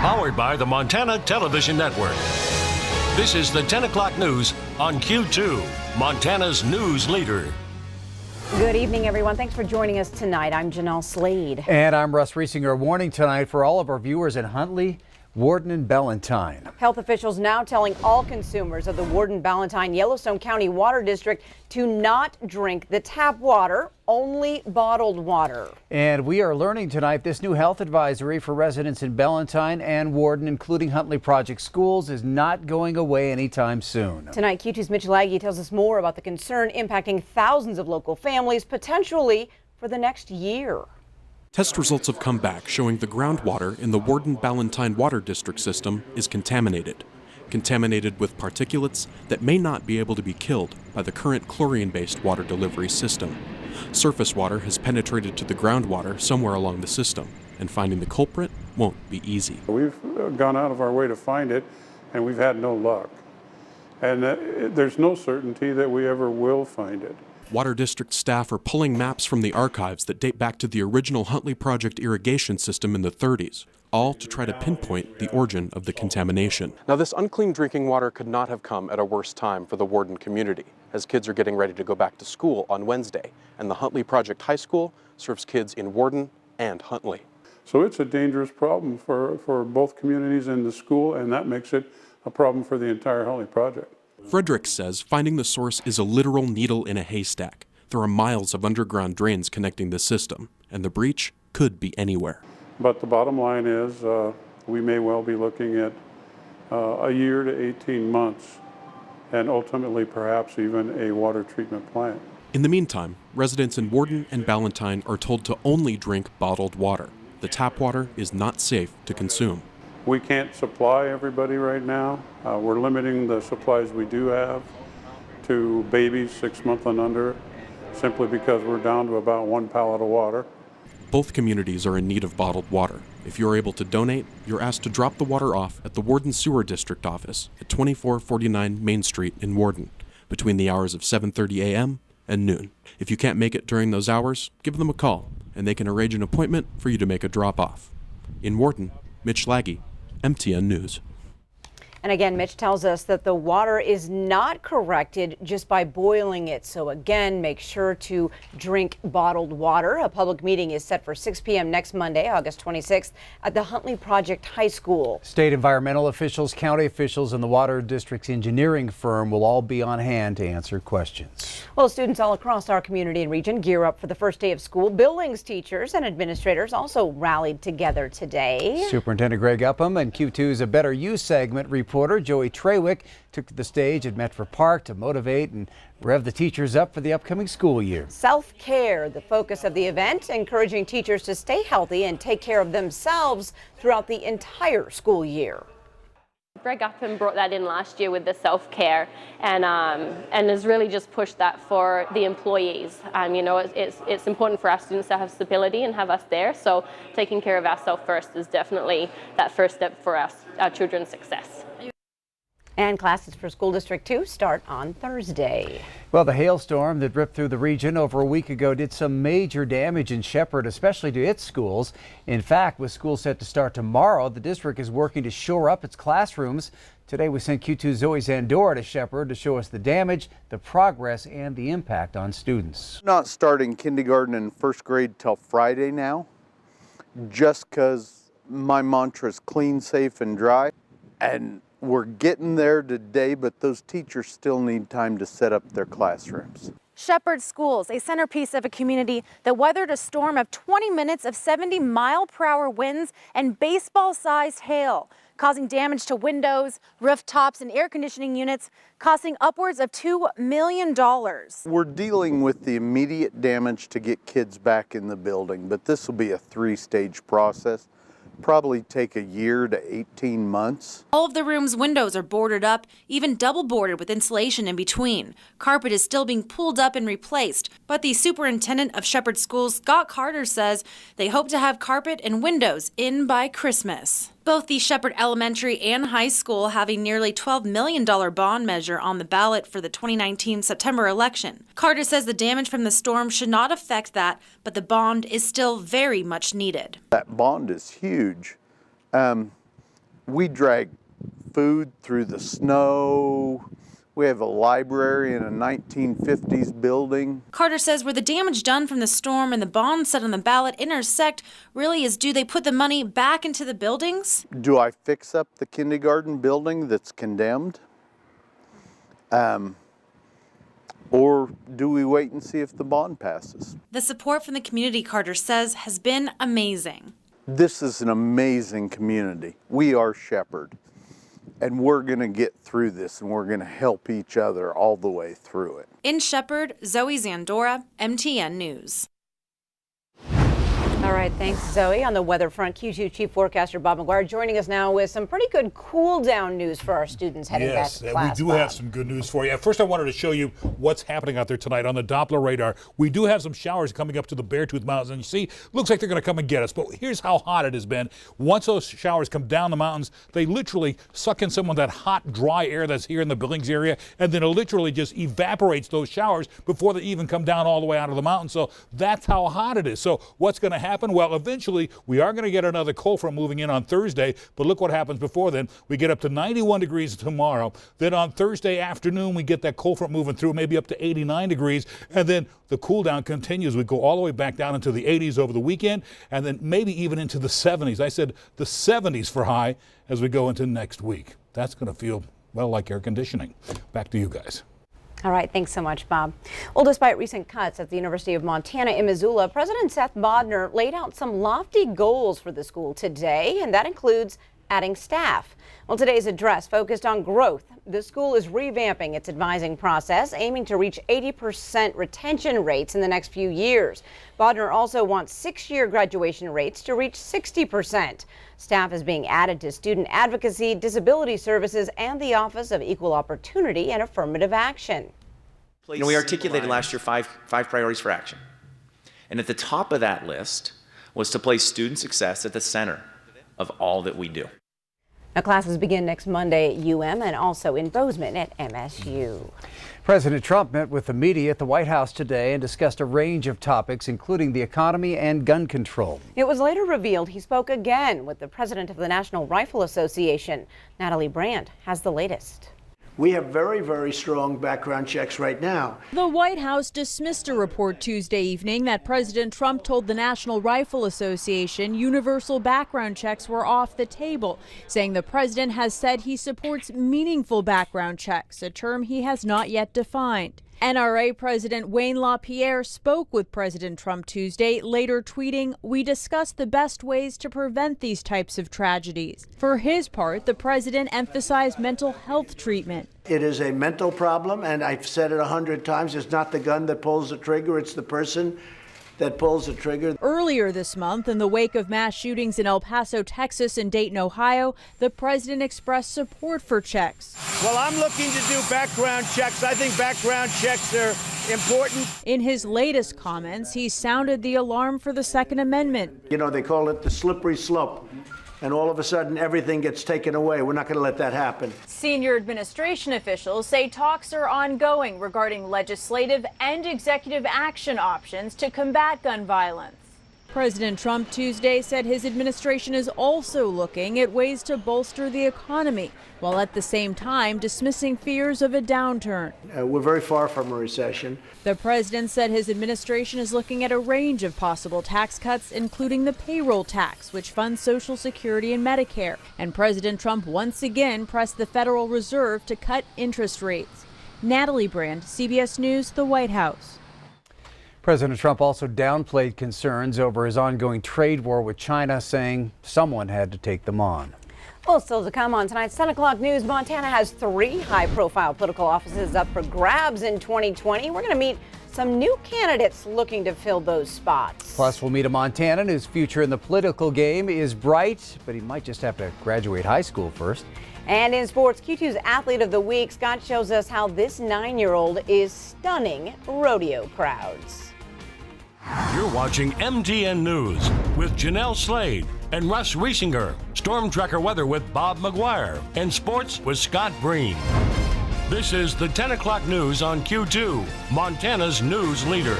Powered by the Montana Television Network. This is the 10 o'clock news on Q2, Montana's news leader. Good evening, everyone. Thanks for joining us tonight. I'm Jeanelle Slade. And I'm Russ Riesinger. Warning tonight for all of our viewers in Huntley, Worden, and Ballantine. Health officials now telling all consumers of the Worden-Ballantine Yellowstone County Water District to not drink the tap water, only bottled water. And we are learning tonight this new health advisory for residents in Ballantine and Worden, including Huntley Project schools, is not going away anytime soon. Tonight, Q2's Mitch Laggy tells us more about the concern impacting thousands of local families, potentially for the next year. Test results have come back showing the groundwater in the Worden-Ballantine Water District system is contaminated with particulates that may not be able to be killed by the current chlorine-based water delivery system. Surface water has penetrated to the groundwater somewhere along the system, and finding the culprit won't be easy. We've gone out of our way to find it, and we've had no luck. And there's no certainty that we ever will find it. Water District staff are pulling maps from the archives that date back to the original Huntley Project irrigation system in the 30s, all to try to pinpoint the origin of the contamination. Now, this unclean drinking water could not have come at a worse time for the Worden community, as kids are getting ready to go back to school on Wednesday, and the Huntley Project High School serves kids in Worden and Huntley. So it's a dangerous problem for both communities and the school, and that makes it a problem for the entire Huntley Project. Frederick says finding the source is a literal needle in a haystack. There are miles of underground drains connecting the system, and the breach could be anywhere. But the bottom line is we may well be looking at a year to 18 months, and ultimately perhaps even a water treatment plant. In the meantime, residents in Worden and Ballantine are told to only drink bottled water. The tap water is not safe to consume. We can't supply everybody right now. We're limiting the supplies we do have to babies 6 months and under, simply because we're down to about 1 pallet of water. Both communities are in need of bottled water. If you're able to donate, you're asked to drop the water off at the Worden Sewer District office at 2449 Main Street in Worden between the hours of 7:30 a.m. and noon. If you can't make it during those hours, give them a call, and they can arrange an appointment for you to make a drop-off. In Worden, Mitch Laggy, MTN News. And again, Mitch tells us that the water is not corrected just by boiling it. So again, make sure to drink bottled water. A public meeting is set for 6 p.m. next Monday, August 26th, at the Huntley Project High School. State environmental officials, county officials, and the Water District's engineering firm will all be on hand to answer questions. Well, students all across our community and region gear up for the first day of school. Buildings teachers and administrators also rallied together today. Superintendent Greg Upham and Q2's A Better You segment reporter Joey Trawick took to the stage at Metford Park to motivate and rev the teachers up for the upcoming school year. Self-care, the focus of the event, encouraging teachers to stay healthy and take care of themselves throughout the entire school year. Greg Upham brought that in last year with the self-care and has really just pushed that for the employees. You know, it's important for our students to have stability and have us there, so taking care of ourselves first is definitely that first step for us, our children's success. And classes for School District 2 start on Thursday. Well, the hailstorm that ripped through the region over a week ago did some major damage in Shepherd, especially to its schools. In fact, with school set to start tomorrow, the district is working to shore up its classrooms. Today, we sent Q2's Zoe Zandora to Shepherd to show us the damage, the progress, and the impact on students. Not starting kindergarten and first grade till Friday now, just because my mantra is clean, safe, and dry. And we're getting there today, but those teachers still need time to set up their classrooms. Shepherd Schools, a centerpiece of a community that weathered a storm of 20 minutes of 70-mile-per-hour winds and baseball-sized hail, causing damage to windows, rooftops, and air conditioning units, costing upwards of $2 million. We're dealing with the immediate damage to get kids back in the building, but this will be a 3-stage process. Probably take a year to 18 months. All of the room's windows are boarded up, even double boarded with insulation in between. Carpet is still being pulled up and replaced, but the superintendent of Shepherd Schools, Scott Carter, says they hope to have carpet and windows in by Christmas. Both the Shepherd Elementary and High School have a nearly $12 million bond measure on the ballot for the 2019 September election. Carter says the damage from the storm should not affect that, but the bond is still very much needed. That bond is huge. We drag food through the snow. We have a library in a 1950s building. Carter says where the damage done from the storm and the bond set on the ballot intersect really is, do they put the money back into the buildings? Do I fix up the kindergarten building that's condemned? Or do we wait and see if the bond passes? The support from the community, Carter says, has been amazing. This is an amazing community. We are Shepherd, and we're going to get through this, and we're going to help each other all the way through it. In Shepherd, Zoe Zandora, MTN News. All right, thanks, Zoe. On the weather front, Q2 Chief Forecaster Bob McGuire joining us now with some pretty good cool-down news for our students heading back to class. Yes, we do have some good news for you. First, I wanted to show you what's happening out there tonight on the Doppler radar. We do have some showers coming up to the Beartooth Mountains, and you see, looks like they're going to come and get us. But here's how hot it has been. Once those showers come down the mountains, they literally suck in some of that hot, dry air that's here in the Billings area, and then it literally just evaporates those showers before they even come down all the way out of the mountain. So that's how hot it is. So what's going to happen? Well, eventually, we are going to get another cold front moving in on Thursday, but look what happens before then. We get up to 91 degrees tomorrow. Then on Thursday afternoon, we get that cold front moving through, maybe up to 89 degrees, and then the cool down continues. We go all the way back down into the 80s over the weekend, and then maybe even into the 70s. I said the 70s for high as we go into next week. That's going to feel, well, like air conditioning. Back to you guys. All right, thanks so much, Bob. Well, despite recent cuts at the University of Montana in Missoula, President Seth Bodner laid out some lofty goals for the school today, and that includes adding staff. Well, today's address focused on growth. The school is revamping its advising process, aiming to reach 80% retention rates in the next few years. Bodner also wants 6-year graduation rates to reach 60%. Staff is being added to student advocacy, disability services, and the Office of Equal Opportunity and Affirmative Action. You know, we articulated last year five priorities for action. And at the top of that list was to place student success at the center of all that we do. Now, classes begin next Monday at UM and also in Bozeman at MSU. President Trump met with the media at the White House today and discussed a range of topics, including the economy and gun control. It was later revealed he spoke again with the president of the National Rifle Association. Natalie Brand has the latest. We have very, very strong background checks right now. The White House dismissed a report Tuesday evening that President Trump told the National Rifle Association universal background checks were off the table, saying the president has said he supports meaningful background checks, a term he has not yet defined. NRA President Wayne LaPierre spoke with President Trump Tuesday, later tweeting, "We discussed the best ways to prevent these types of tragedies." For his part, the president emphasized mental health treatment. It is a mental problem, and I've said it 100 times. It's not the gun that pulls the trigger, it's the person that pulls the trigger. Earlier this month, in the wake of mass shootings in El Paso, Texas and Dayton, Ohio, the president expressed support for checks. Well, I'm looking to do background checks. I think background checks are important. In his latest comments, he sounded the alarm for the Second Amendment. You know, they call it the slippery slope. And all of a sudden, everything gets taken away. We're not going to let that happen. Senior administration officials say talks are ongoing regarding legislative and executive action options to combat gun violence. President Trump Tuesday said his administration is also looking at ways to bolster the economy, while at the same time dismissing fears of a downturn. We're very far from a recession. The president said his administration is looking at a range of possible tax cuts, including the payroll tax, which funds Social Security and Medicare. And President Trump once again pressed the Federal Reserve to cut interest rates. Natalie Brand, CBS News, the White House. President Trump also downplayed concerns over his ongoing trade war with China, saying someone had to take them on. Well, still to come on tonight's 10 o'clock news, Montana has 3 high-profile political offices up for grabs in 2020. We're going to meet some new candidates looking to fill those spots. Plus, we'll meet a Montanan whose future in the political game is bright, but he might just have to graduate high school first. And in sports, Q2's Athlete of the Week, Scott shows us how this 9-year-old is stunning rodeo crowds. You're watching MTN News with Jeanelle Slade and Russ Riesinger. Storm Tracker weather with Bob McGuire. And sports with Scott Breen. This is the 10 o'clock news on Q2, Montana's news leader.